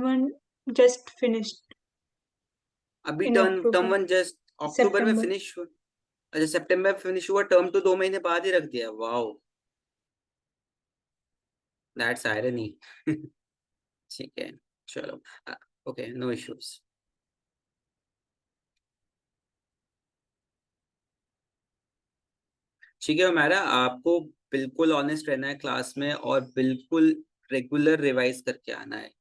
one just finished अभी in term October, one just October में September. Finish हुआ। अच्छा, सितंबर में फिनिश हुआ, टर्म तो 2 महीने बाद ही रख दिया। Wow, that's irony. ठीक है, चलो, ओके, नो इश्यूज। ठीक है हमारा, आपको बिल्कुल ऑनेस्ट रहना है क्लास में और बिल्कुल रेगुलर रिवाइज करके आना है।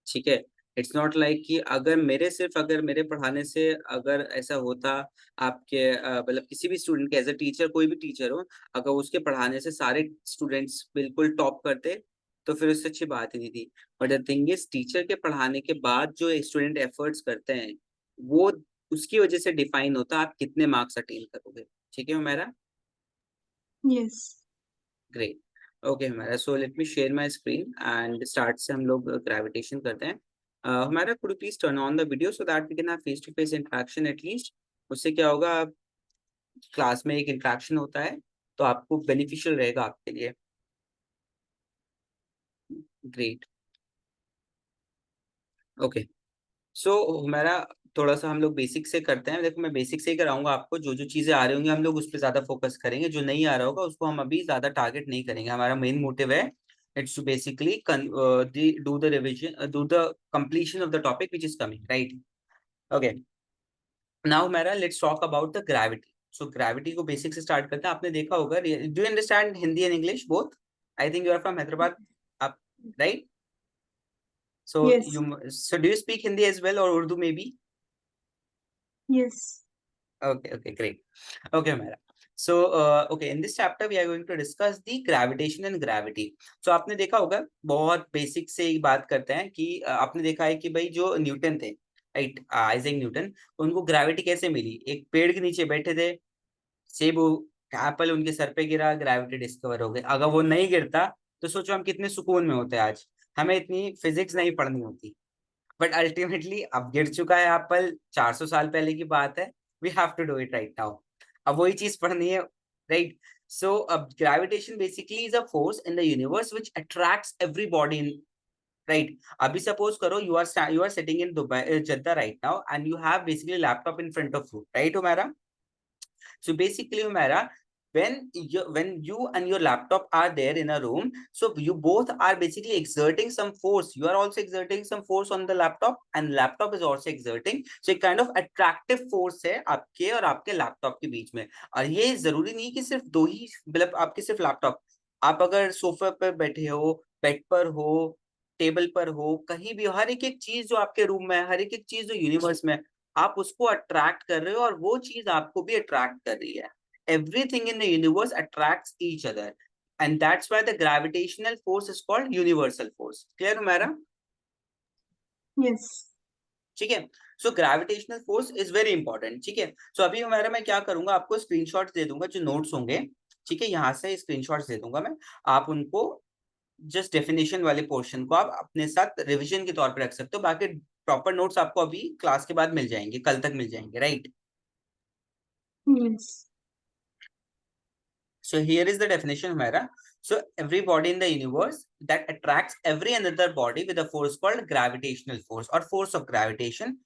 ठीक है, इट्स नॉट लाइक कि अगर मेरे पढ़ाने से अगर ऐसा होता आपके मतलब किसी भी स्टूडेंट के, एज अ टीचर कोई भी टीचर हो, अगर उसके पढ़ाने से सारे स्टूडेंट्स बिल्कुल टॉप करते तो फिर उससे अच्छी बात ही नहीं थी। But the thing is, teacher के पढ़ाने के बाद जो स्टूडेंट एफर्ट्स करते हैं वो उसकी वजह से डिफाइन होता है आप कितने मार्क्स अटेन करोगे। ठीक है हमारा, Yes. ग्रेट। ओके हमारा, so let me share my screen and start से हम लोग ग्रेविटेशन करते हैं। हमारा, could you please turn on the video so that we can have face to face interaction at least. उससे क्या होगा, क्लास में एक इंटरेक्शन होता है तो आपको बेनिफिशियल रहेगा आपके लिए। Great, okay. सो हमारा, थोड़ा सा हम लोग बेसिक से करते हैं। देखो, मैं बेसिक से ही कराऊंगा आपको, जो जो चीजें आ रही होंगी हम लोग उस पर ज्यादा फोकस करेंगे, जो नहीं आ रहा होगा उसको हम अभी ज्यादा टारगेट नहीं करेंगे। हमारा मेन मोटिव है it's to basically do the revision, do the completion of the topic which is coming, right. Okay, now हमारा, let's talk about the gravity. So gravity को बेसिक से स्टार्ट करते हैं। आपने देखा होगा, do you understand Hindi and English both? I think you are from Hyderabad, आप, right? So Yes. so do you speak Hindi as well or Urdu maybe? Yes. Okay, okay, great. Okay, Mera. So okay, in this chapter we are going to discuss the gravitation and gravity. So आपने देखा होगा, बहुत basic से ही बात करते हैं कि आपने देखा है कि भाई जो न्यूटन थे, राइट, आइजैक न्यूटन, उनको ग्रेविटी कैसे मिली? एक पेड़ के नीचे बैठे थे, सेब एप्पल उनके सर पे गिरा, ग्रेविटी डिस्कवर हो गई। अगर वो नहीं गिरता तो सोचो हम कितने सुकून में होते आज, हमें इतनी फिजिक्स नहीं पढ़नी होती। बट अल्टीमेटली अब गिर चुका है एप्पल, 400 साल पहले की बात है, we have to do it right now. अब वही चीज पढ़नी है, राइट। सो अब gravitation basically is a force in the universe which attracts every body in, right. अभी सपोज करो you are sitting in Dubai, Jeddah right now, and you have basically laptop in front of you, right हमारा। So basically, Humera, when you and your laptop are there in a room, so you both are basically exerting some force. You are also exerting some force on the laptop, and laptop is also exerting. So एक kind of attractive force है आपके और आपके laptop के बीच में। और ये जरूरी नहीं कि सिर्फ दो ही, मतलब आपके सिर्फ लैपटॉप, आप अगर सोफे पर बैठे हो, बेड पर हो, टेबल पर हो, कहीं भी, हर एक एक चीज जो आपके रूम में है, हर एक एक चीज जो यूनिवर्स में है, आप उसको अट्रैक्ट कर रहे हो और वो चीज आपको भी अट्रैक्ट कर रही है। Everything in the universe attracts each other, and that's why the gravitational force is called universal force. Clear हमारा? Yes. ठीक है, so gravitational force is very important. ठीक है, सो अभी हमारा, मैं क्या करूंगा, आपको स्क्रीनशॉट्स दे दूंगा जो नोट्स होंगे। ठीक है, यहाँ से स्क्रीनशॉट्स दे दूंगा मैं, आप उनको जस्ट डेफिनेशन वाले पोर्शन को आप अपने साथ रिवीजन के तौर पर रख सकते हो। बाकी प्रॉपर नोट्स आपको अभी क्लास के बाद मिल जाएंगे, कल तक मिल जाएंगे, right. Yes. So here is the definition, Humera. So every body in the universe that attracts every another body with a force called gravitational force or force of gravitation.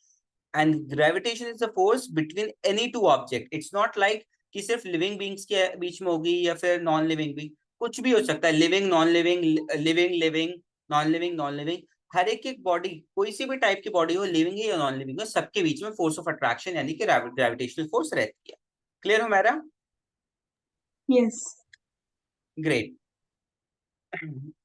And gravitation is the force between any two objects. It's not like कि सिर्फ living beings के बीच में होगी या फिर non living being, कुछ भी हो सकता है, living non living, living living, non living non living, हर एक एक बॉडी, कोई सी भी टाइप की बॉडी हो, लिविंग है या नॉन लिविंग हो, सबके बीच में फोर्स ऑफ अट्रैक्शन यानी कि ग्रेविटेशनल फोर्स रहती है। क्लियर हो मेरा? Yes. ग्रेट।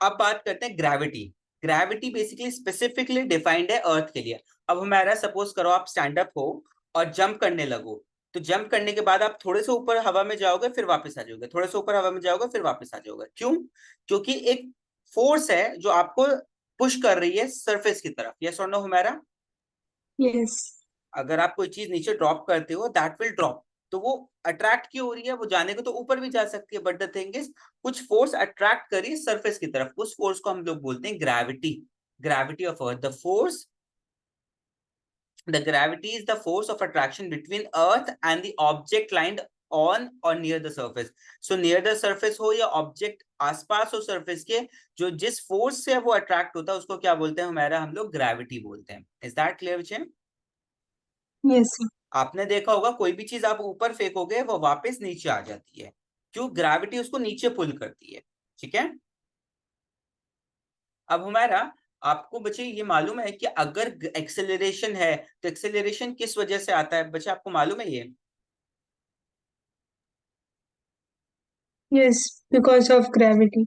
अब बात करते हैं gravity. Gravity basically specifically defined है अर्थ के लिए। अब हमारा, सपोज करो आप स्टैंड अप हो और जंप करने लगो, तो जंप करने के बाद आप थोड़े से ऊपर हवा में जाओगे, फिर वापस आ जाओगे, थोड़े से ऊपर हवा में जाओगे, फिर वापस आ जाओगे। क्यों? क्योंकि एक फोर्स है जो आपको पुश कर रही है सरफेस की तरफ। यस और नो हमारा? Yes. अगर आप कोई चीज नीचे ड्रॉप करते हो, दैट विल ड्रॉप, तो वो अट्रैक्ट क्यों हो रही है? वो जाने को तो ऊपर भी जा सकती है, बट द थिंग इज कुछ फोर्स अट्रैक्ट करी सरफेस की तरफ, उस फोर्स को हम लोग बोलते हैं gravity. Gravity of earth, the gravity is the force of attraction between earth and the object lying on और near the surface. So near the surface हो या ऑब्जेक्ट आसपास हो सर्फेस के, जो जिस फोर्स से वो अट्रैक्ट होता है उसको क्या बोलते हैं हमारा, हम लोग ग्रेविटी बोलते हैं। Is that clear Vijay? yes sir. आपने देखा होगा कोई भी चीज आप ऊपर फेंकोगे वो वापस नीचे आ जाती है, क्यों? ग्रेविटी उसको नीचे पुल करती है। ठीक है, अब हमारा आपको बच्चे ये मालूम है कि अगर एक्सेलरेशन है तो एक्सेलरेशन किस वजह से आता है बच्चे, आपको मालूम है ये? Yes, because of gravity.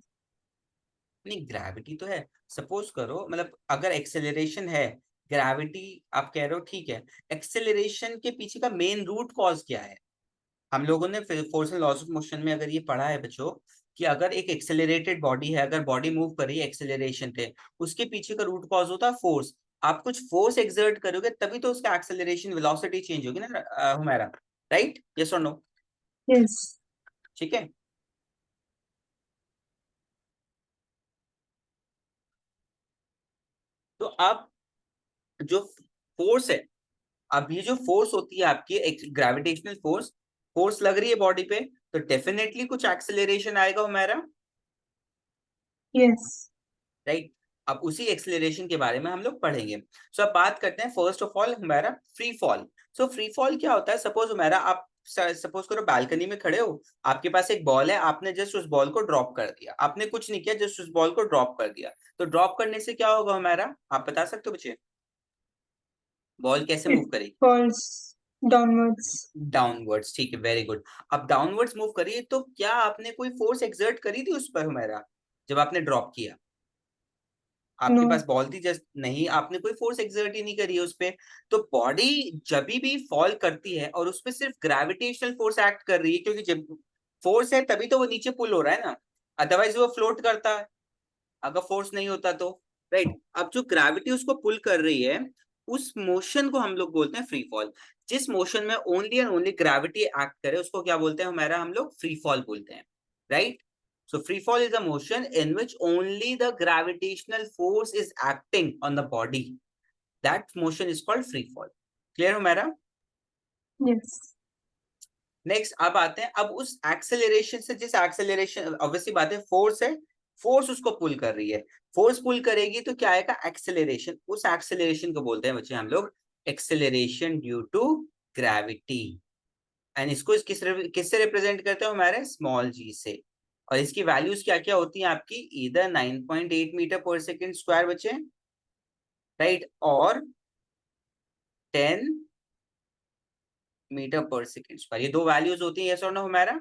नहीं, ग्रेविटी तो है। सपोज करो मतलब अगर एक्सेलरेशन है, ग्रेविटी आप कह रहे हो, ठीक है, एक्सेलरेशन के पीछे का मेन रूट कॉज क्या है? हम लोगों ने force and laws of motion में अगर ये पढ़ा है बच्चों कि अगर एक एक्सेलरेटेड बॉडी है, अगर बॉडी मूव कर रही है एक्सेलरेशन पे, उसके पीछे का रूट कॉज होता है फोर्स। आप कुछ फोर्स एक्सर्ट करोगे तभी तो उसका एक्सेलरेशन वेलोसिटी चेंज होगी ना हमारा, राइट? यस और नो? Yes. ठीक है, तो अब जो फोर्स है, अब ये जो फोर्स होती है आपकी एक ग्रेविटेशनल फोर्स, फोर्स लग रही है बॉडी पे तो डेफिनेटली कुछ एक्सेलरेशन आएगा हमारा, Yes. राइट? अब उसी एक्सेलरेशन के बारे में हम लोग पढ़ेंगे। सो अब बात करते हैं फर्स्ट ऑफ ऑल हमारा free fall. So free fall क्या होता है? सपोज हमारा आप सपोज करो बालकनी में खड़े हो, आपके पास एक बॉल है, आपने जस्ट उस बॉल को ड्रॉप कर दिया, आपने कुछ नहीं किया, जस्ट उस बॉल को ड्रॉप कर दिया। तो ड्रॉप करने से क्या होगा हमारा, आप बता सकते हो बच्चे? बॉल कैसे It मूव करेगी? falls downwards. डाउनवर्ड्स, ठीक है, वेरी गुड। अब डाउनवर्ड्स मूव करिए तो क्या आपने कोई फोर्स एक्सर्ट करी थी उस पर हमारा जब आपने ड्रॉप किया? आपके No. पास बॉल थी जस्ट, नहीं, आपने कोई फोर्स एक्सर्ट ही नहीं करी है उस पे। तो बॉडी जब भी फॉल करती है और उस पे सिर्फ ग्रेविटेशनल फोर्स एक्ट कर रही है, क्योंकि जब फोर्स है तभी तो वो नीचे पुल हो रहा है ना, अदरवाइज वो फ्लोट करता है अगर फोर्स नहीं होता तो, राइट? अब जो ग्रेविटी उसको पुल कर रही है, उस मोशन को हम लोग बोलते हैं फ्री फॉल। जिस मोशन में only and only gravity act करे उसको क्या बोलते हैं हमारा, हम लोग फ्री फॉल बोलते हैं, right? So free fall is a motion in which only the gravitational force is acting on the body. That motion is called free fall. Clear हो मेरा? Yes. नेक्स्ट अब आते हैं, अब उस एक्सेलरेशन से, जिस एक्सेलरेशन, ऑब्वियसली बात है फोर्स है, फोर्स उसको पुल कर रही है, फोर्स पुल करेगी तो क्या आएगा, एक्सेलरेशन। उस एक्सेलरेशन को बोलते हैं बच्चे हम लोग acceleration due to gravity. And इसको किससे रिप्रेजेंट करते हो हमारे, स्मॉल जी से। और इसकी वैल्यूज क्या क्या होती हैं आपकी, इधर 9.8 मीटर पर सेकेंड स्क्वायर बचे, राइट, और 10 मीटर पर सेकेंड स्क्वायर, ये दो वैल्यूज होती हैं, यस और नो हमारा,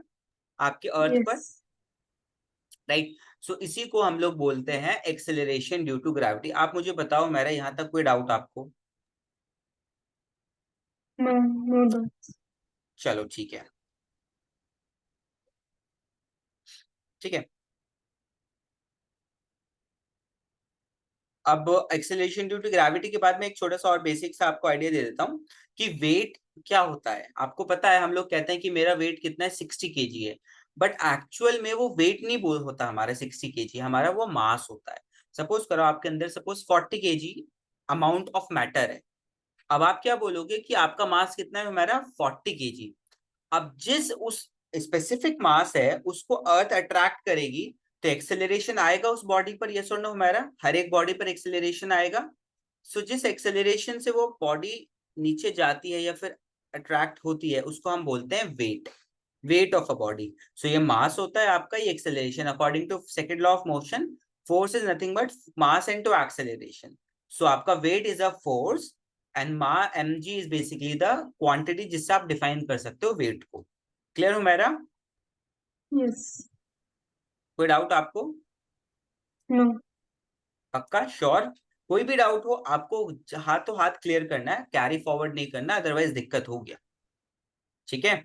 आपके अर्थ पर, Yes. राइट? सो इसी को हम लोग बोलते हैं एक्सेलरेशन ड्यू टू ग्रेविटी। आप मुझे बताओ मेरा यहाँ तक कोई डाउट आपको? No. No doubt. चलो ठीक है, ठीक है। अब एक्सेलरेशन ड्यू टू ग्रेविटी के बाद में एक छोटा सा और बेसिक सा आपको आइडिया दे देता हूँ कि वेट क्या होता है। आपको पता है हम लोग कहते हैं कि मेरा वेट कितना है, 60 केजी है, बट एक्चुअल में वो वेट नहीं बोल होता हमारा 60 केजी, हमारा वो मास होता है। सपोज करो आपके अंदर suppose 40 KG amount of matter है, अब आप क्या बोलोगे कि आपका मास कितना है हमारा, 40 केजी। अब जिस उस स्पेसिफिक मास है उसको अर्थ अट्रैक्ट करेगी तो एक्सेलरेशन आएगा उस बॉडी पर, यस और नो हमारा, हर एक बॉडी पर एक्सेलरेशन आएगा। सो जिस एक्सेलरेशन से वो बॉडी नीचे जाती है या फिर अट्रैक्ट होती है उसको हम बोलते हैं weight, weight of a body. So ये मास होता है आपका, ये acceleration. According to second law of motion, force is nothing but mass into acceleration. So आपका weight is a force and mg is basically the quantity जिससे आप define कर सकते हो वेट को। क्लियर हो मेरा? Yes. कोई डाउट आपको? No. पक्का श्योर? कोई भी डाउट हो आपको हाथों हाथ क्लियर करना है, कैरी फॉरवर्ड नहीं करना, अदरवाइज दिक्कत हो गया। ठीक है,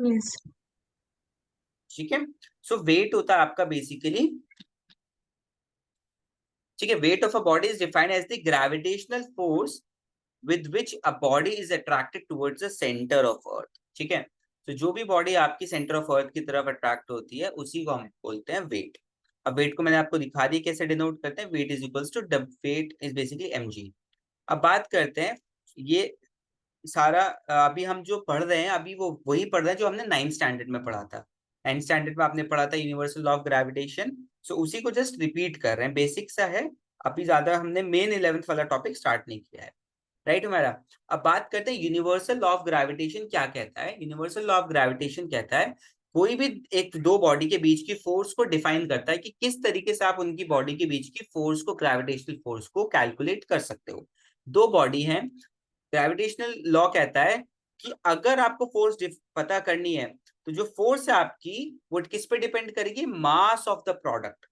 Yes. ठीक है। सो वेट होता है आपका बेसिकली, ठीक है, weight of a body is defined as the gravitational force with which a body is attracted towards the center of earth। ठीक है, तो जो भी बॉडी आपकी सेंटर ऑफ अर्थ की तरफ अट्रैक्ट होती है उसी को हम बोलते हैं वेट। अब वेट को मैंने आपको दिखा दी कैसे डिनोट करते हैं, weight is equals to weight is basically mg। अब बात करते हैं ये सारा अभी हम जो पढ़ रहे हैं अभी वो वही पढ़ रहे हैं जो हमने 9th स्टैंडर्ड में पढ़ा था। 9th स्टैंडर्ड में आपने पढ़ा था यूनिवर्सल लॉ ऑफ ग्रेविटेशन। सो उसी को जस्ट रिपीट कर रहे हैं, बेसिक सा है। अभी ज्यादा हमने मेन 11th वाला टॉपिक स्टार्ट नहीं किया है, राइट हमारा। अब बात करते हैं यूनिवर्सल लॉ ऑफ ग्रेविटेशन क्या कहता है। यूनिवर्सल लॉ ऑफ ग्रेविटेशन कहता है कोई भी एक दो बॉडी के बीच की फोर्स को डिफाइन करता है कि किस तरीके से आप उनकी बॉडी के बीच की फोर्स को, ग्रेविटेशनल फोर्स को कैलकुलेट कर सकते हो। दो बॉडी हैं, ग्रेविटेशनल लॉ कहता है कि अगर आपको फोर्स पता करनी है तो जो फोर्स है आपकी वो किस पे डिपेंड करेगी, mass of the product,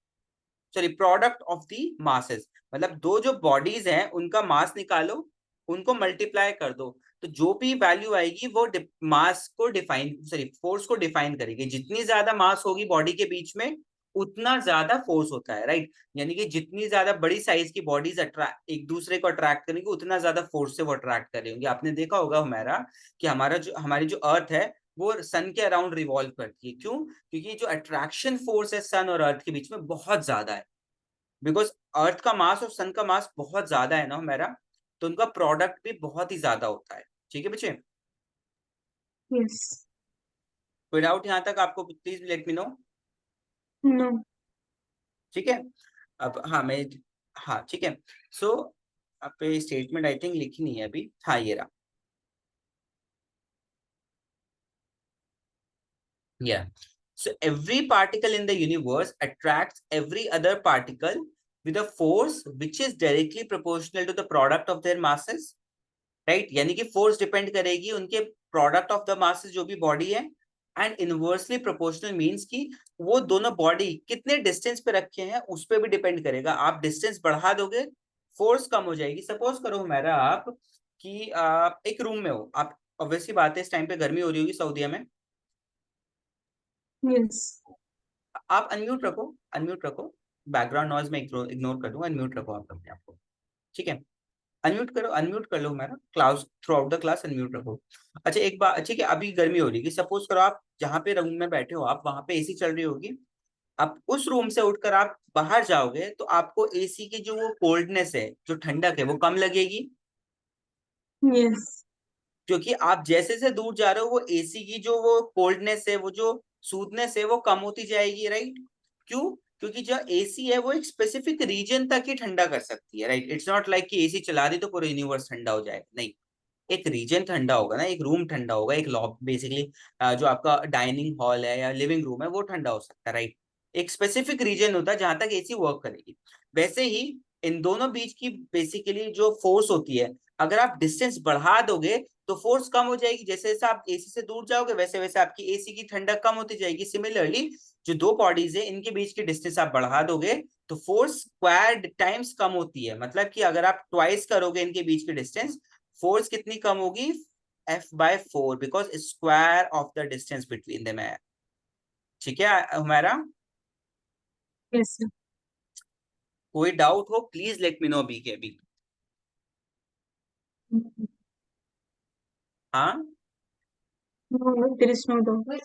sorry product of the masses. मतलब दो जो बॉडीज हैं उनका मास निकालो, उनको मल्टीप्लाई कर दो, तो जो भी वैल्यू आएगी वो मास को डिफाइन, सॉरी फोर्स को डिफाइन करेगी। जितनी ज्यादा मास होगी बॉडी के बीच में उतना ज्यादा फोर्स होता है, राइट। यानी कि जितनी ज्यादा बड़ी साइज की बॉडीज एक दूसरे को अट्रैक्ट करेंगी उतना ज्यादा फोर्स से वो अट्रैक्ट कर रही होंगी। आपने देखा होगा हमारा कि हमारी जो अर्थ है वो सन के अराउंड रिवॉल्व करती है। क्यों? क्योंकि जो अट्रैक्शन फोर्स है सन और अर्थ के बीच में बहुत ज्यादा है, बिकॉज अर्थ का मास और सन का मास बहुत ज्यादा है ना हमारा, तो उनका प्रोडक्ट भी बहुत ही ज्यादा होता है। ठीक है बच्चे, यस। कोई डाउट यहाँ तक आपको please let me know. No. ठीक है, अब हाँ मैं, हाँ ठीक है। सो आप पे स्टेटमेंट आई थिंक लिखी नहीं है अभी, हाँ ये रहा। Yeah. So every particle in the universe attracts every other particle with a force which is directly proportional to the product of their masses. Right? यानी कि फोर्स डिपेंड करेगी उनके प्रोडक्ट ऑफ द मासेस जो भी body है, and inversely proportional means कि वो दोनों बॉडी कितने डिस्टेंस पे रखे हैं उस पर भी डिपेंड करेगा। आप डिस्टेंस बढ़ा दोगे फोर्स कम हो जाएगी। सपोज करो हमारा आप कि आप एक रूम में हो, आप ऑब्वियसली बात है इस टाइम पे गर्मी हो रही होगी सऊदीया में। यस। आप अनम्यूट रखो, अनम्यूट रखो, बैकग्राउंड नॉइज में इग्नोर कर दूंगा, अनम्यूट रखो आप अपने आप को। ठीक है, अनम्यूट करो, अनम्यूट कर लो हमारा class, through out the class unmute रखो। अच्छा एक बात, ठीक है, अभी गर्मी हो रही है, सपोज करो आप जहाँ पे रूम में बैठे हो आप वहां पे एसी चल रही होगी। आप उस रूम से उठकर आप बाहर जाओगे तो आपको एसी की जो वो कोल्डनेस है, जो ठंडक है, वो कम लगेगी, यस। क्योंकि आप जैसे से दूर जा रहे हो वो एसी की जो वो कोल्डनेस है, वो जो सूदनेस है वो कम होती जाएगी, राइट। क्यों? क्योंकि जो एसी है वो एक स्पेसिफिक रीजन तक ही ठंडा कर सकती है, राइट। इट्स नॉट लाइक कि एसी चला दी तो पूरा यूनिवर्स ठंडा हो जाएगा, नहीं। एक रीजन ठंडा होगा ना, एक रूम ठंडा होगा, एक लॉब बेसिकली जो आपका डाइनिंग हॉल है या लिविंग रूम है वो ठंडा हो सकता है, राइट। एक स्पेसिफिक रीजन होता है जहां तक एसी वर्क करेगी। वैसे ही इन दोनों बीच की बेसिकली जो फोर्स होती है, अगर आप डिस्टेंस बढ़ा दोगे तो फोर्स कम हो जाएगी। जैसे जैसे आप एसी से दूर जाओगे वैसे वैसे आपकी एसी की ठंडक कम होती जाएगी। सिमिलरली जो दो बॉडीज है इनके बीच की डिस्टेंस आप बढ़ा दोगे तो फोर्स स्क्वायर्ड टाइम्स कम होती है। मतलब कि अगर आप ट्वाइस करोगे इनके बीच की डिस्टेंस, फोर्स कितनी कम होगी, F/4, because square of the distance between them है। ठीक है हमारा, यस। कोई डाउट हो प्लीज लेट मी नो अभी के अभी। हाँ no, there is no doubt.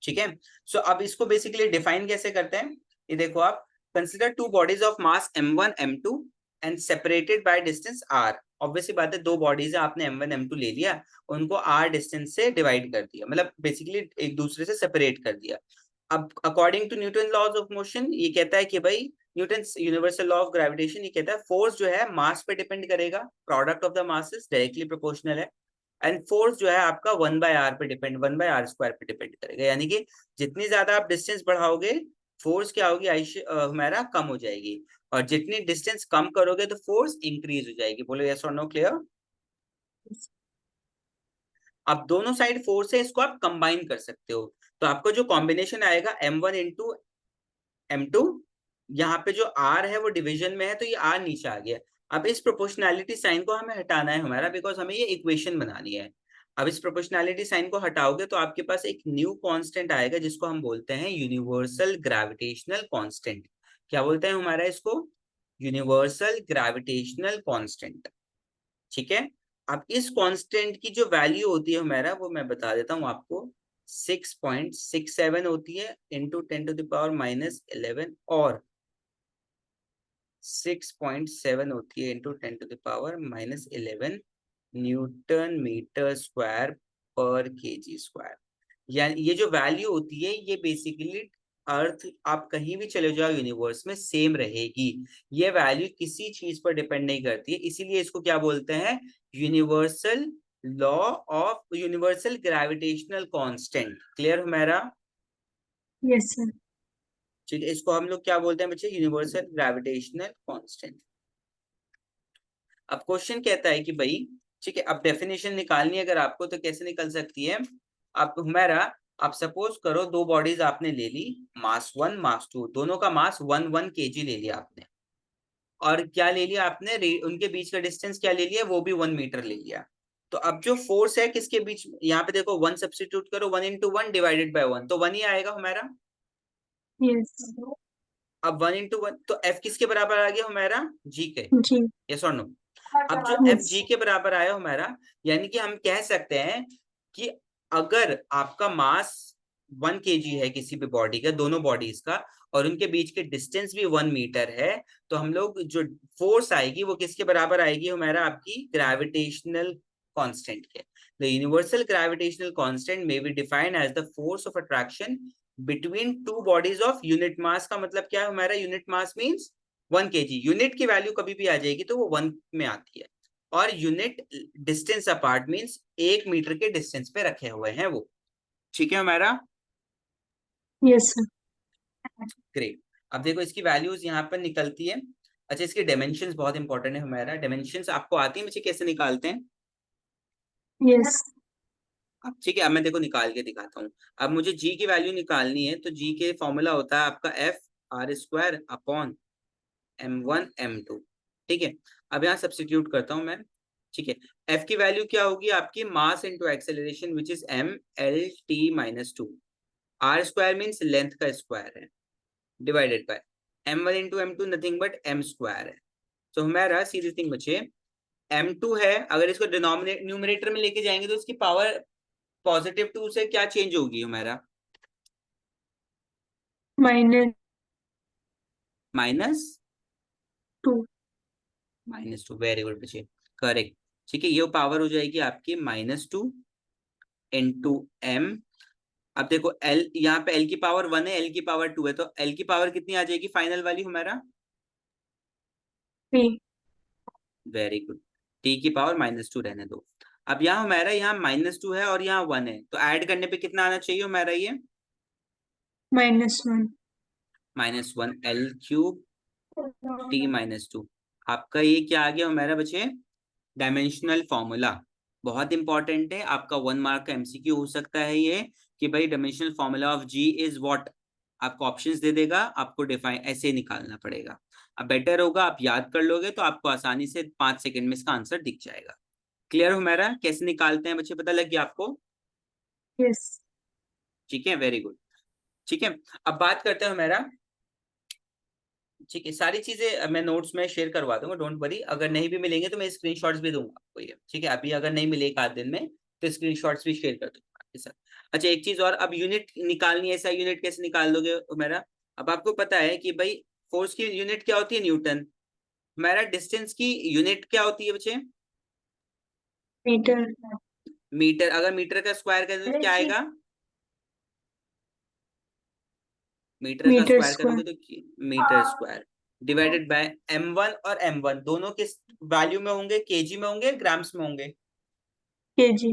ठीक है। सो अब इसको बेसिकली डिफाइन कैसे करते हैं, ये देखो आप, consider to bodies of mass m1 m2 and separated by distance r। Obviously बात है दो बॉडीज है, आपने m1 m2 ले लिया, उनको r डिस्टेंस से डिवाइड कर दिया, मतलब बेसिकली एक दूसरे से सेपरेट कर दिया। अब according to Newton laws of motion ये कहता है कि भाई Newton universal law of gravitation ये कहता है फोर्स जो है मास पे डिपेंड करेगा, product of the masses directly proportional है, एंड फोर्स जो है आपका 1/r पे डिपेंड, 1/r² पे डिपेंड करेगा। यानी कि जितनी ज्यादा आप डिस्टेंस बढ़ाओगे फोर्स क्या होगी, हमारा कम हो जाएगी, और जितनी डिस्टेंस कम करोगे तो फोर्स इंक्रीज हो जाएगी। बोलो यस और नो, क्लियर। अब दोनों साइड फोर्स है, इसको आप कंबाइन कर सकते हो, तो आपको जो कॉम्बिनेशन आएगा m1 × m2, यहाँ पे जो r है वो डिवीजन में है तो ये r नीचे आ गया। अब इस प्रोपोर्शनैलिटी साइन को हमें हटाना है हमारा, बिकॉज हमें ये इक्वेशन बनानी है। अब इस प्रोपोर्शनैलिटी साइन को हटाओगे तो आपके पास एक न्यू कांस्टेंट आएगा जिसको हम बोलते हैं यूनिवर्सल ग्रेविटेशनल कांस्टेंट। क्या बोलते हैं हमारा इसको, यूनिवर्सल ग्रेविटेशनल कांस्टेंट। ठीक है, अब इस कांस्टेंट की जो वैल्यू होती है हमारा वो मैं बता देता हूँ आपको, 6.67 होती है इंटू 10⁻⁻11, और 6.7 होती है इंटू 10⁻⁻11 न्यूटन मीटर स्क्वायर पर केजी स्क्वायर। यानी ये जो वैल्यू होती है ये बेसिकली अर्थ आप कहीं भी चले जाओ यूनिवर्स में सेम रहेगी। ये वैल्यू किसी चीज पर डिपेंड नहीं करती है, इसीलिए इसको क्या बोलते हैं, universal law of universal gravitational constant. Clear मेरा? Yes sir. ठीक है, इसको हम लोग क्या बोलते हैं बच्चे, यूनिवर्सल ग्रेविटेशनल कांस्टेंट। अब क्वेश्चन कहता है कि भाई ठीक है, अब डेफिनेशन निकालनी है अगर आपको तो कैसे निकल सकती है। आप हमारा, आप सपोज करो दो बॉडीज आपने ले ली, मास 1 मास 2, दोनों का मास 1 1 kg ले लिया आपने, और क्या ले लिया आपने, उनके बीच का डिस्टेंस क्या ले लिया, वो भी 1 मीटर ले लिया। तो अब जो फोर्स है किसके बीच, यहाँ पे देखो 1 सब्स्टिट्यूट करो, 1 × 1 डिवाइडेड बाय 1, तो 1 ही आएगा हमारा। यस। अब 1 × 1 तो F किसके बराबर आ गया हमारा, G के। जी। यस और नो? अब जो एफ यस। जी के बराबर आया हमारा, यानी कि हम कह सकते हैं कि अगर आपका मास 1 kg है किसी भी बॉडी का, दोनों बॉडीज का, और उनके बीच के डिस्टेंस भी 1 मीटर है, तो हम लोग जो फोर्स आएगी वो किसके बराबर आएगी हमारा, आपकी ग्रेविटेशनल कांस्टेंट के। The universal gravitational constant may be defined as the force of attraction between two bodies of unit mass. का मतलब क्या है हमारा, unit mass means 1 kg। Unit की वैल्यू कभी भी आ जाएगी तो वो 1 में आती है, और unit distance apart means 1 metre के डिस्टेंस पे रखे हुए हैं वो। ठीक है हमारा? Yes sir. ग्रेट। अब देखो इसकी वैल्यूज यहाँ पर निकलती है। अच्छा, इसके डायमेंशंस बहुत इंपॉर्टेंट है हमारा। डायमेंशंस आपको आती है मुझे कैसे निकालते हैं? यस। अब ठीक है, अब मैं देखो निकाल के दिखाता हूँ। अब मुझे जी की वैल्यू निकालनी है, तो जी के फॉर्मूला होता है आपका F r² upon m1 m2। ठीक है, अब यहाँ सब्स्टिट्यूट करता हूँ मैं। ठीक है, F की वैल्यू क्या होगी आपकी, mass into acceleration which is m/L/t - 2। r² means length का स्क्वायर है, divided by m1 × m2 nothing but m² है। तो हमारा सीधी थिंग बचे, m2 है, अगर इसको डिनोमिनेट न्यूमरेटर में लेके जाएंगे तो इसकी पावर +2 से क्या चेंज होगी हमारा, -2। -2। वेरी गुड बच्चे, करेक्ट। ठीक है, ये पावर हो जाएगी आपकी -2 इंटू m। अब देखो l, यहाँ पे l की पावर 1 है, l की पावर 2 है, तो l की पावर कितनी आ जाएगी फाइनल वाली हमारा, 3। Very good. t की पावर -2 रहने दो। अब यहाँ हमारा, यहाँ -2 है और यहाँ 1 है, तो ऐड करने पे कितना आना चाहिए हमारा, ये -1। -1 l³ t - 2। आपका ये क्या आ गया हमारा बच्चे, डायमेंशनल फॉर्मूला। बहुत इंपॉर्टेंट है, आपका 1 मार्क का एमसीक्यू हो सकता है ये, कि भाई dimensional formula of G is what. आपको ऑप्शंस दे देगा, आपको डिफाइन ऐसे निकालना पड़ेगा। अब बेटर होगा आप याद कर लोगे तो आपको आसानी से 5 सेकंड में इसका आंसर दिख जाएगा। क्लियर हो मेरा, कैसे निकालते हैं बच्चे, पता लग गया आपको? यस। ठीक है, वेरी गुड। ठीक है, अब बात करते हैं हमारा। ठीक है, सारी चीजें मैं नोट्स में शेयर करवा दूंगा, डोंट वरी। अगर नहीं भी मिलेंगे तो मैं स्क्रीनशॉट्स भी दूंगा आपको ये। ठीक है, अभी अगर नहीं मिले एक आध दिन में तो स्क्रीनशॉट्स भी शेयर कर दूंगा आपके साथ। अच्छा, एक चीज और, अब यूनिट निकालनी है, ऐसा यूनिट कैसे निकाल दोगे मेरा। अब आपको पता है कि भाई फोर्स की यूनिट क्या होती है, न्यूटन। मेरा डिस्टेंस की यूनिट क्या होती है बच्चे, मीटर। मीटर। अगर मीटर का स्क्वायर करोगे तो क्या आएगा, मीटर का मीटर स्क्वायर स्क्वायर। करोगे तो metre square, divided by m1 और m1 दोनों किस वैल्यू में होंगे, केजी में होंगे, ग्राम्स में होंगे, केजी।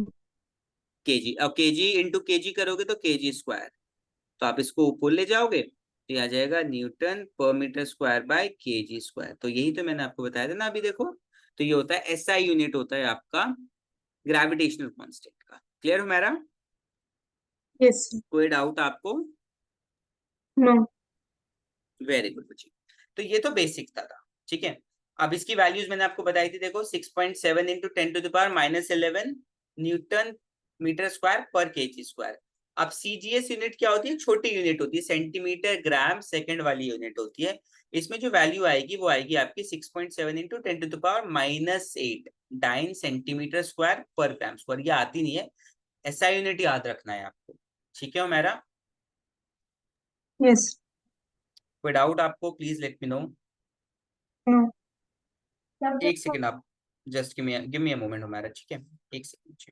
केजी। अब केजी इंटू केजी करोगे तो केजी स्क्वायर, तो आप इसको ऊपर ले जाओगे तो ये आ जाएगा न्यूटन पर metre square by kg square. तो यही तो मैंने आपको बताया था ना अभी, देखो। तो ये होता है एसआई यूनिट, होता है आपका ग्रेविटेशनल कांस्टेंट का। क्लियर हो मेरा? यस। कोई डाउट आपको? नो। वेरी गुड बच्ची। तो ये तो बेसिक था। ठीक है, अब इसकी वैल्यूज मैंने आपको बताई थी, देखो 6.7 × 10⁻11 न्यूटन मीटर स्क्वायर पर केजी स्क्वायर। अब सीजीएस यूनिट क्या होती है, छोटी यूनिट होती है, सेंटीमीटर ग्राम सेकंड वाली यूनिट होती है। इसमें जो वैल्यू आएगी वो आएगी आपकी 6.7 × 10⁻−8 9 सेंटीमीटर स्क्वायर पर ग्राम स्क्वायर। ये आती नहीं है, ऐसा यूनिट याद रखना है आपको। ठीक है मेरा? यस। कोई डाउट आपको, please let me know. No. एक सेकेंड आप just give me a moment हमारा, ठीक है, एक सेकंड।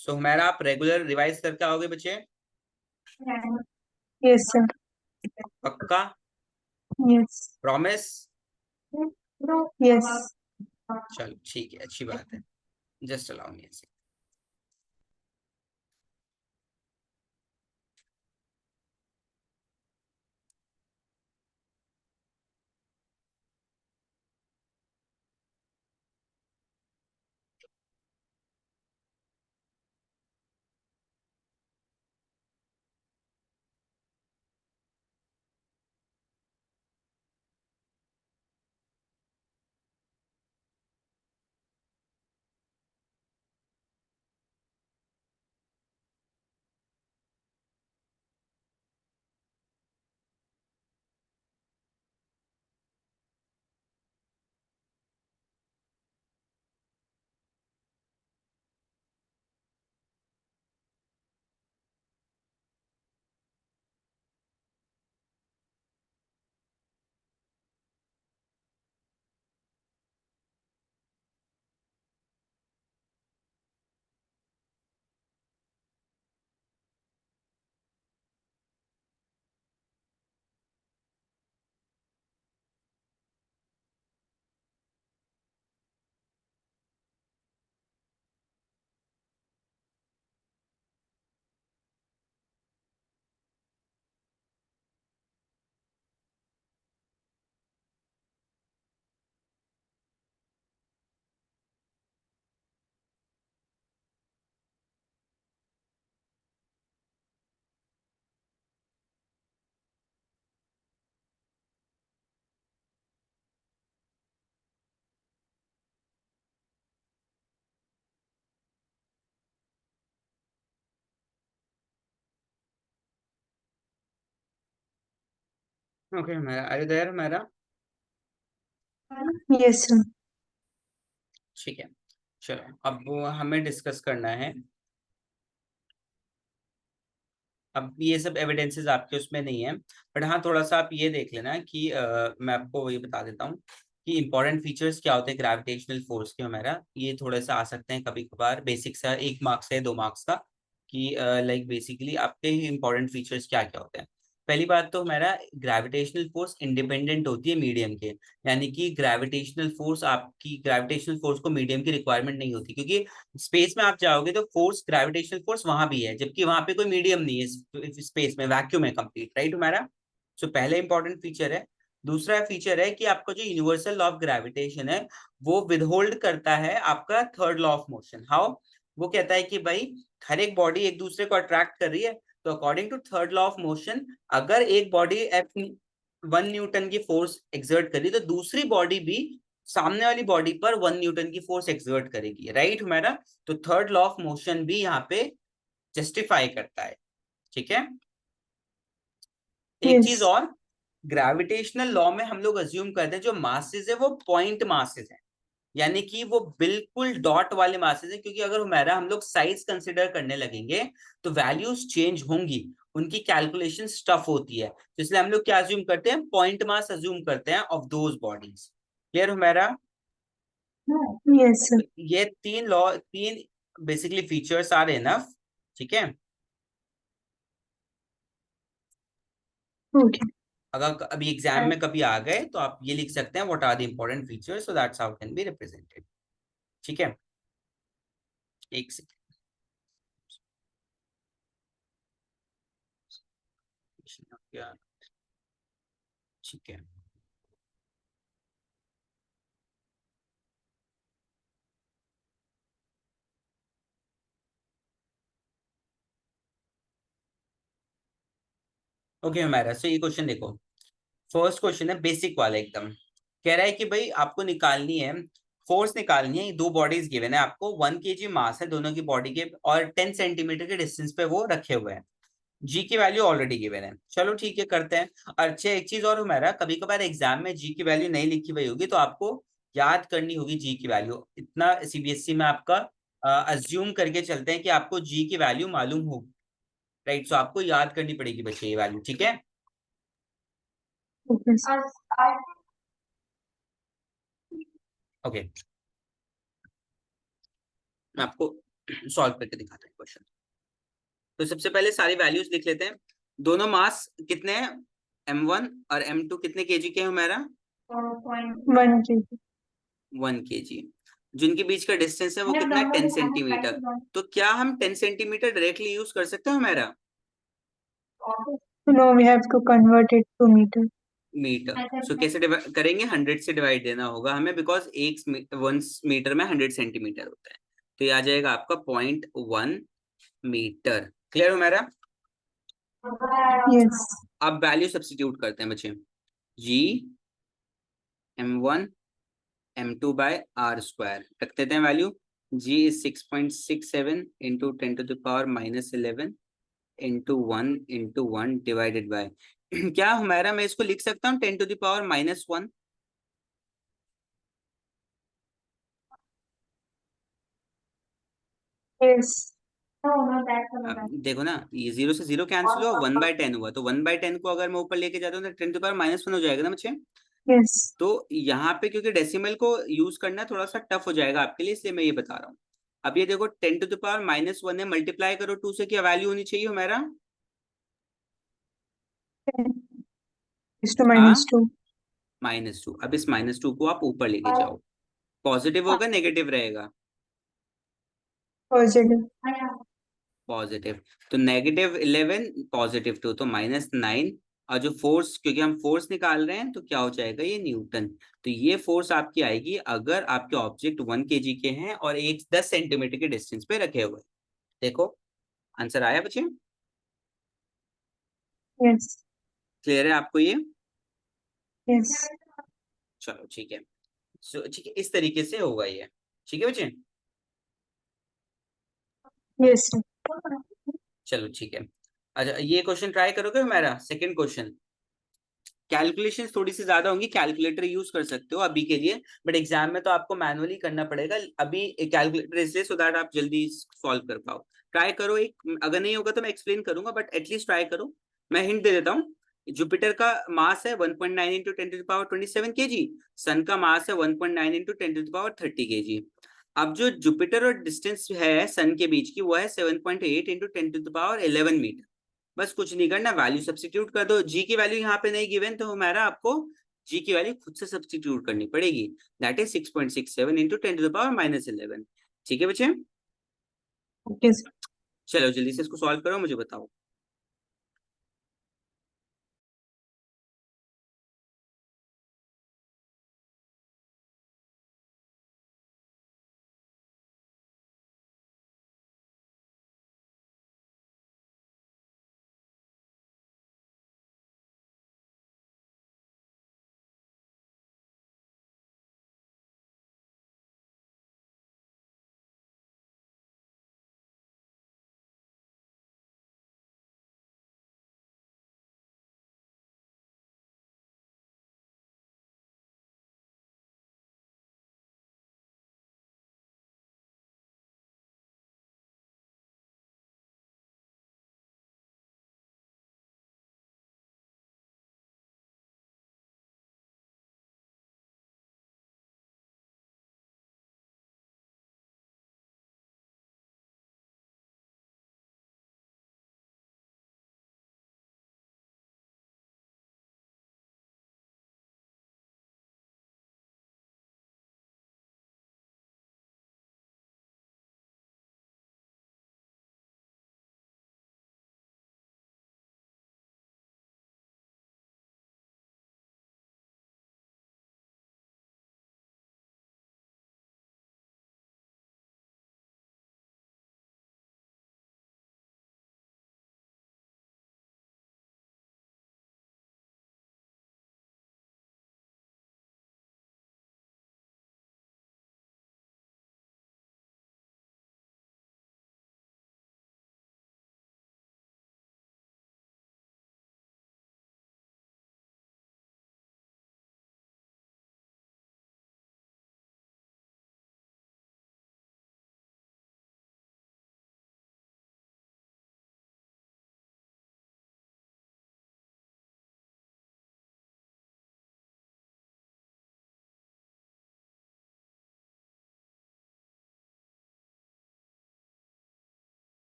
सो हमारा आप रेगुलर रिवाइज करके आओगे बच्चे? yes sir, पक्का? yes, promise? yes, चलो ठीक है, अच्छी बात है। Just allow me. ओके हमारा, आर यू देयर हमारा? yes sir, ठीक है, चलो अब वो हमें डिस्कस करना है। अब ये सब एविडेंसेस आपके उसमें नहीं है, बट हाँ थोड़ा सा आप ये देख लेना कि मैं आपको ये बता देता हूँ कि इंपॉर्टेंट फीचर्स क्या होते हैं ग्रेविटेशनल फोर्स के। हमारा ये थोड़ा सा आ सकते हैं कभी कभार, बेसिक सा 1 मार्क्स है 2 मार्क्स का, कि लाइक बेसिकली आपके इंपॉर्टेंट फीचर्स क्या क्या होते हैं। पहली बात तो हमारा ग्रेविटेशनल फोर्स इंडिपेंडेंट होती है मीडियम के, यानी कि ग्रेविटेशनल फोर्स को मीडियम की रिक्वायरमेंट नहीं होती, क्योंकि स्पेस में आप जाओगे तो फोर्स, ग्रेविटेशनल फोर्स वहां भी है, जबकि वहां पे कोई मीडियम नहीं है, स्पेस में वैक्यूम है कंप्लीट, राइट हमारा। सो पहले इंपॉर्टेंट फीचर है। दूसरा फीचर है कि आपका जो यूनिवर्सल लॉ ऑफ ग्रेविटेशन है वो विदहोल्ड करता है आपका third law of motion. How? वो कहता है कि भाई हर एक बॉडी एक दूसरे को अट्रैक्ट कर रही है, तो according to third law of motion, अगर एक बॉडी एफ 1 न्यूटन की फोर्स एक्सर्ट करी तो दूसरी बॉडी भी सामने वाली बॉडी पर 1 न्यूटन की फोर्स एक्सर्ट करेगी, राइट हमारा। तो थर्ड लॉ ऑफ मोशन भी यहाँ पे जस्टिफाई करता है, ठीक है। एक चीज yes, और, ग्रेविटेशनल लॉ में हम लोग अज्यूम करते हैं जो मासेस है वो पॉइंट मासेस है, यानी कि वो बिल्कुल डॉट वाले मासेस है, क्योंकि अगर हमारा हम लोग साइज कंसिडर करने लगेंगे तो वैल्यूज चेंज होंगी, उनकी कैलकुलेशन टफ होती है, तो इसलिए हम लोग क्या अज्यूम करते हैं, पॉइंट मास अज्यूम करते हैं ऑफ दोज बॉडीज। क्लियर हमारा? yes sir, ये तीन बेसिकली फीचर्स आर इनफ, ठीक है। okay, अगर अभी एग्जाम में कभी आ गए तो आप ये लिख सकते हैं what are the important features, so that's how can be represented, ठीक है। एक सेकंड, ठीक है। ओके हमारा, सो ये क्वेश्चन देखो, फर्स्ट क्वेश्चन है बेसिक वाला एकदम। कह रहा है कि भाई आपको निकालनी है, फोर्स निकालनी है, दो बॉडीज गिवन है आपको, 1 kg मास है दोनों की बॉडी के, और 10 सेंटीमीटर के डिस्टेंस पे वो रखे हुए हैं। जी की वैल्यू ऑलरेडी गिवन है, चलो ठीक है करते हैं। अच्छा एक चीज और हमारा, कभी कभार एग्जाम में जी की वैल्यू नहीं लिखी हुई होगी तो आपको याद करनी होगी जी की वैल्यू, इतना सीबीएसई में आपका अज्यूम करके चलते हैं कि आपको जी की वैल्यू मालूम होगी, राइट। सो आपको याद करनी पड़ेगी बच्चे ये वैल्यू, ठीक है। Okay sir. ओके, मैं आपको सॉल्व करके दिखाता हूँ क्वेश्चन। तो सबसे पहले सारी वैल्यूज लिख लेते हैं। दोनों मास कितने हैं, m1 और m2 कितने केजी के हैं हमारा, 1 kg। 1 केजी। जिनके बीच का डिस्टेंस है वो कितना है, 10 सेंटीमीटर। तो क्या हम 10 सेंटीमीटर डायरेक्टली यूज कर सकते हैं हमारा, No, we have to convert it to meter. Metre. So कैसे करेंगे, 100 से डिवाइड देना होगा हमें, बिकॉज एक 1 मीटर में 100 सेंटीमीटर होता है। तो ये आ जाएगा आपका 0.1 मीटर। क्लियर हो मेरा। Yes. अब वैल्यू सब्स्टिट्यूट करते हैं बच्चे। जी m1 m2 bye are square रख देते हैं value. g is 6.67 into 10⁻⁻11 into 1 divided by क्या हमारा, मैं इसको लिख सकता हूँ 10⁻⁻1। Yes. देखो ना, ये 0 से 0 कैंसिल हुआ, 1/10 हुआ, तो 1/10 को अगर मैं ऊपर लेके जाता हूँ तो 10⁻⁻1 हो जाएगा ना बच्चे। Yes. तो यहाँ पे क्योंकि डेसिमल को यूज करना थोड़ा सा टफ हो जाएगा आपके लिए, इसलिए मैं ये बता रहा हूँ। अब ये देखो 10⁻⁻1 है, मल्टीप्लाई करो 2 से, क्या वैल्यू होनी चाहिए हमारा, 10 to हाँ -2. -2। अब इस -2 को आप ऊपर लेके जाओ, पॉजिटिव होगा नेगेटिव रहेगा, Positive. पॉजिटिव। तो -11 +2 तो -9। और जो फोर्स, क्योंकि हम फोर्स निकाल रहे हैं तो क्या हो जाएगा, ये न्यूटन। तो ये फोर्स आपकी आएगी अगर आपके ऑब्जेक्ट 1 केजी के हैं और एक 10 सेंटीमीटर के डिस्टेंस पे रखे हुए। देखो आंसर आया बच्चे, Yes. क्लियर है आपको ये। Yes. चलो ठीक है। सो ठीक है, इस तरीके से होगा ये, ठीक है बच्चे। Yes, sir. चलो ठीक है। अच्छा ये क्वेश्चन ट्राई करोगे मेरा सेकंड क्वेश्चन। कैलकुलेशन थोड़ी सी ज्यादा होंगी, कैलकुलेटर यूज कर सकते हो अभी के लिए, बट एग्जाम में तो आपको मैनुअली करना पड़ेगा। अभी कैलकुलेटर इसलिए सो दैट आप जल्दी सॉल्व कर पाओ। ट्राई करो एक, अगर नहीं होगा तो मैं एक्सप्लेन करूंगा, बट एटलीस्ट ट्राई करो। मैं हिंट दे देता हूँ। जुपिटर का मास है 1.9 इंटू 10⁻27 केजी। सन का मास है 1.9 इंटू 10⁻30 केजी। अब जो जुपिटर और डिस्टेंस है सन के बीच की, वो है 7.8 इंटू 10⁻11 मीटर। बस कुछ नहीं करना, वैल्यू सब्स्टिट्यूट कर दो। जी की वैल्यू यहाँ पे नहीं गिवन, तो हमारा आपको जी की वैल्यू खुद से सब्स्टिट्यूट करनी पड़ेगी। That is 6.67 into 10⁻11। ठीक है बच्चे, Okay, sir. चलो जल्दी से इसको सॉल्व करो, मुझे बताओ।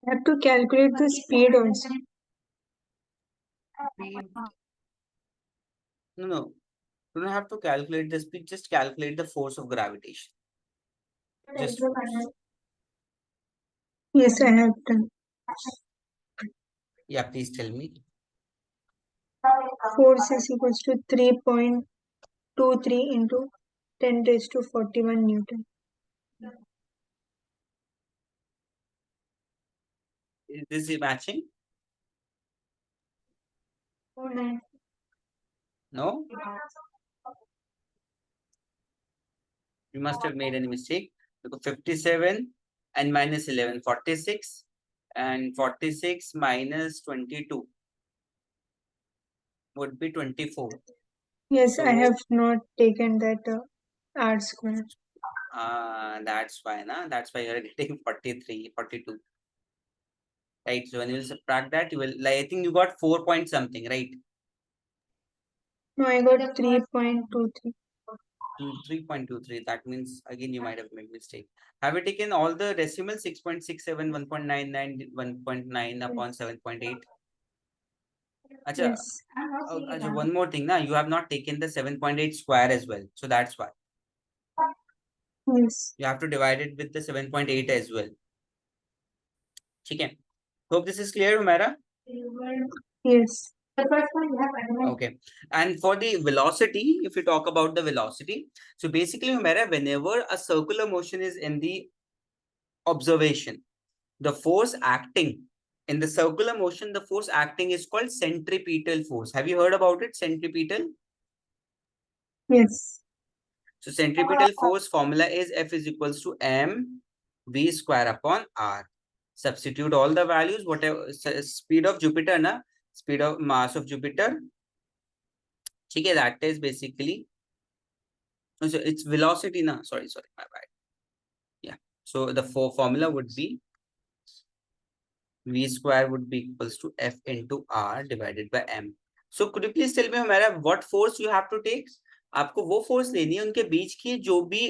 I have to calculate the speed also. Speed. No. You don't have to calculate the speed, just calculate the force of gravitation. Just force. Yes, I have done. Yeah, please tell me. Force is equals to 3.23 into 10 raised to 41 Newton. Is this matching? No? You must have made any mistake. Because 57 and minus 11, 46. And 46 minus 22 would be 24. Yes, I So- have not taken that R square. That's why, that's why you're getting 43, 42. Right? So when you will subtract that, you will, like, I think you got 4 point something, right? No, I got 3.23. 3.23. That means again you might have made mistake. Have you taken all the decimals? 6.67, 1.99, 1.9 upon 7.8? Acha, Yes. acha, one more thing, you have not taken the 7.8 square as well. So that's why. Yes. You have to divide it with the 7.8 as well. Okay. Hope this is clear, Humera. Yes. Okay. And for the velocity, if you talk about the velocity, so basically, Humera, whenever a circular motion is in the observation, the force acting in the circular motion, the force acting is called centripetal force. Have you heard about it? Centripetal. Yes. So centripetal force formula is F is equals to m v square upon r. Substitute all the values, whatever speed of Jupiter, speed of mass of Jupiter. Okay, that is basically, so it's velocity, sorry, my bad. Yeah. So the formula would be v square would be equals to F into R divided by m. So could you please tell me, Humera, what force you have to take? आपको वो force लेनी है उनके बीच की जो भी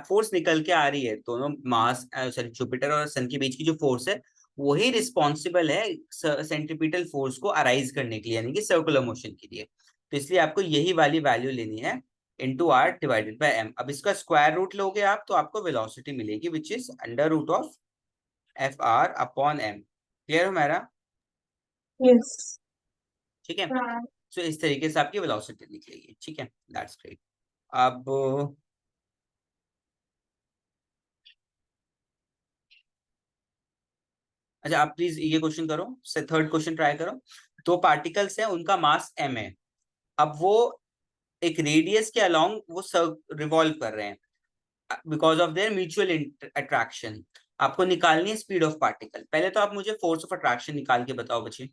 force निकल के आ रही है, दोनों मास सॉरी जुपिटर और सन के बीच की जो फोर्स है वही रिस्पॉन्सिबल है सेंट्रीपिटल फोर्स को अराइज करने के लिए, यानी कि सर्कुलर मोशन के लिए. तो इसलिए आपको यही वाली वैल्यू लेनी है into R divided by M. अब इसका स्क्वायर रूट लोगे आप तो आपको वेलोसिटी मिलेगी which is under root of F R upon M. Clear हो मेरा? Yes. ठीक है. सो इस तरीके से आपकी वेलोसिटी निकलेगी. ठीक है, दैट्स ग्रेट. अब अच्छा, आप प्लीज ये क्वेश्चन करो, थर्ड क्वेश्चन ट्राई करो. दो पार्टिकल्स हैं, उनका मास m है. अब वो एक रेडियस के अलोंग वो रिवॉल्व कर रहे हैं because of their mutual attraction. आपको निकालनी है स्पीड ऑफ पार्टिकल. पहले तो आप मुझे फोर्स ऑफ अट्रैक्शन निकाल के बताओ बच्चे.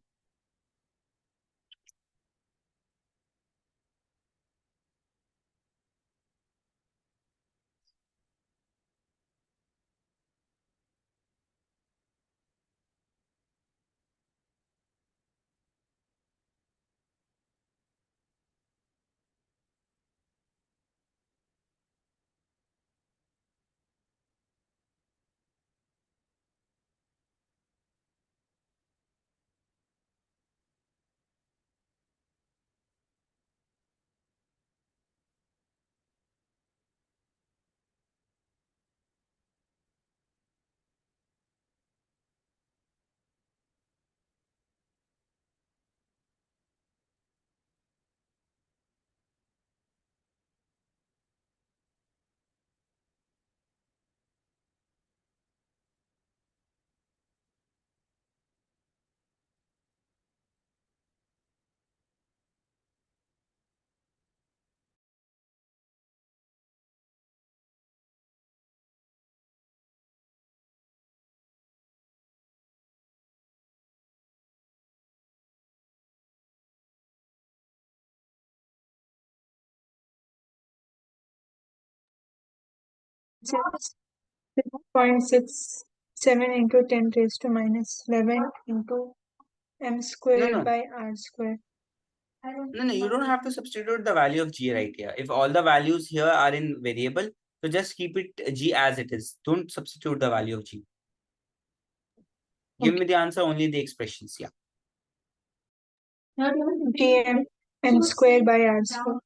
It's 0.67 into 10 raised to minus 11 into m squared No. by r squared. No, you don't have to substitute the value of g right here. If all the values here are in variable, so just keep it g as it is. Don't substitute the value of g. Give me the answer, only the expressions. Yeah. Gm m square by r square.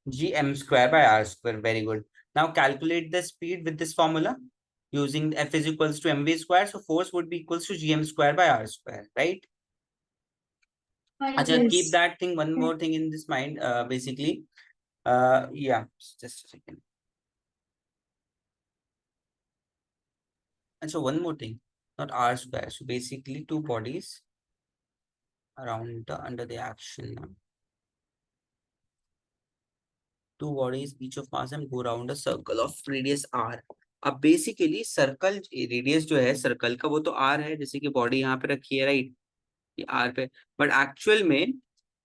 Gm square by r square. Very good. Now calculate the speed with this formula using F is equals to mv square. So force would be equals to Gm square by r square, right? Acha, Yes. keep that thing, one more thing in this mind, basically. Yeah, just a second. And so one more thing, not r square. So basically two bodies around under the action. Two bodies, each of mass m, go around a circle of radius r. अब basically circle radius जो है circle का वो तो r है, जैसे कि body यहाँ पे रखी है, राइट, ये r पे, बट एक्चुअल में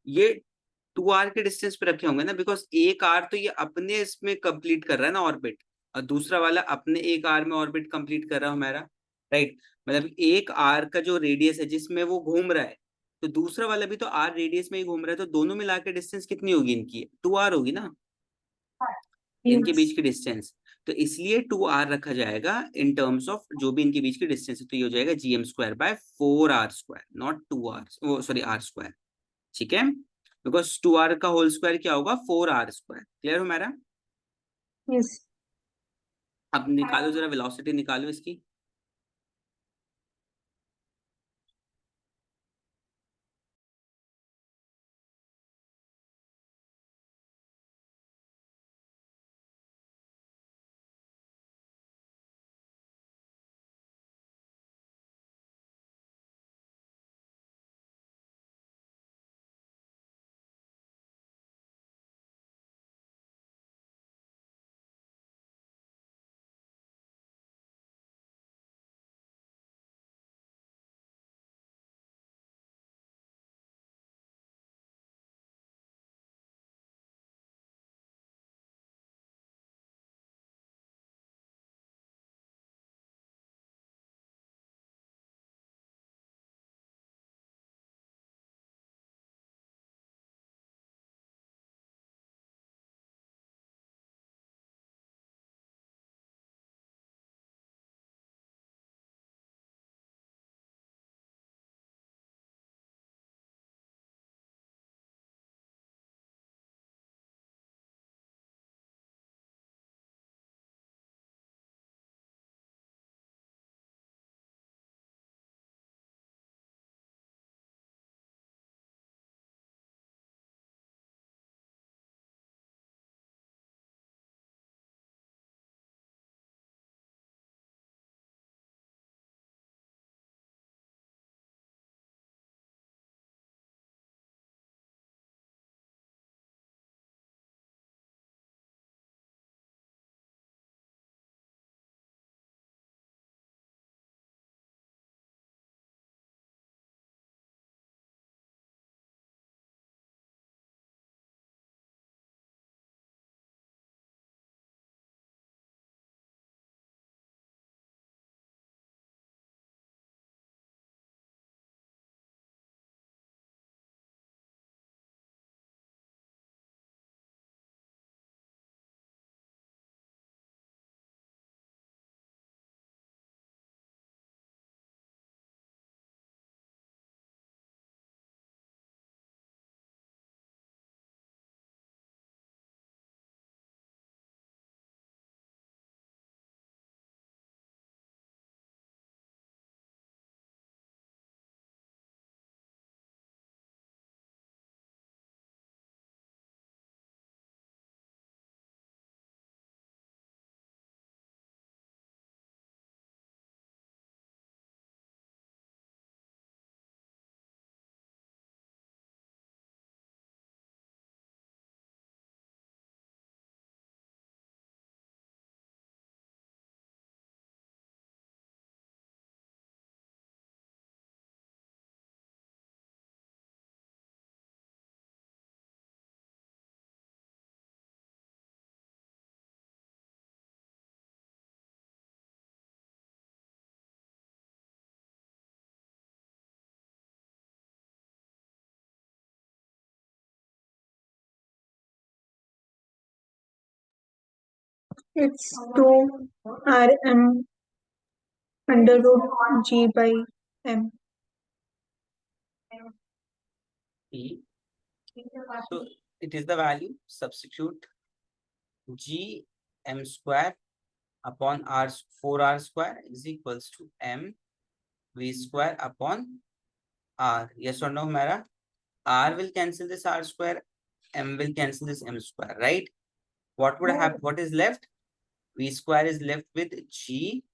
ये 2r के डिस्टेंस पे रखे होंगे ना, बिकॉज एक r तो ये अपने इसमें कंप्लीट कर रहा है ना ऑर्बिट, और दूसरा वाला अपने एक r में ऑर्बिट कंप्लीट कर रहा है हमारा, राइट। मतलब एक r का जो रेडियस है जिसमें वो घूम रहा है, तो दूसरा वाला भी तो r रेडियस में ही घूम रहा है, तो दोनों मिला के डिस्टेंस कितनी होगी इनकी, 2r होगी ना इनके बीच की डिस्टेंस। तो इसलिए 2r रखा जाएगा इन टर्म्स ऑफ जो भी इनके बीच की डिस्टेंस है, तो ये हो जाएगा gm square by 4r square, not 2r, वो सॉरी r स्क्वायर, ठीक है, बिकॉज 2r का होल स्क्वायर क्या होगा, 4r स्क्वायर। क्लियर हो मेरा? यस। अब निकालो जरा वेलोसिटी निकालो इसकी। It's 2 rm under root G by M. E. So it is the value. Substitute G m square upon r 4r square is equals to m v square upon r. Yes or no, Mara? R will cancel this r square, m will cancel this m square, right? What would happen? What is left? V square is left with G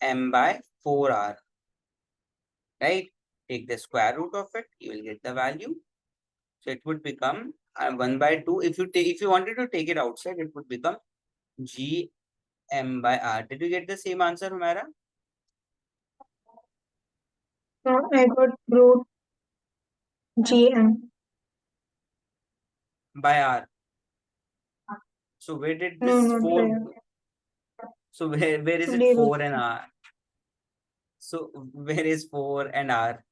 m by 4r, right? Take the square root of it, you will get the value. So it would become 1 by 2. If you wanted to take it outside, it would become G m by r. Did you get the same answer, Humaira? I got root GM. By r. So where did No, this not 4? by. So where is it Only 4 root. and r? So where is 4 and r?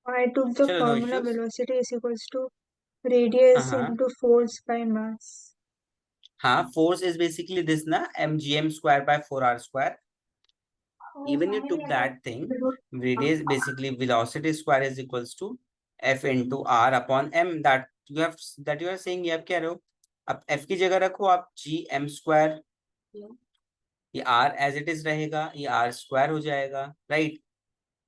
I took the Chalo, no formula issues. velocity is equals to radius Uh-huh. into force by mass. Force is basically this na mgm square by 4r square. Even you took that thing, radius basically velocity square is equals to f into r upon m. That you are saying ये आप कह रहे हो. अब f की जगह रखो आप g m square, ये r as it is रहेगा, ये r square हो जाएगा, right?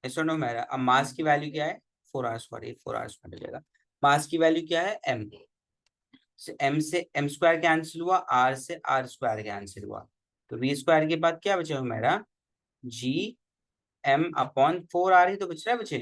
ऐसा नो मेरा. अब मास की वैल्यू क्या है? 4r square, ये 4r square हो जाएगा. मास की वैल्यू क्या है? m. m से m square कैंसिल हुआ, r से r square कैंसिल हुआ, तो v square के बाद क्या बचा मेरा? g m upon 4r ही तो बच रहा है बच्चे.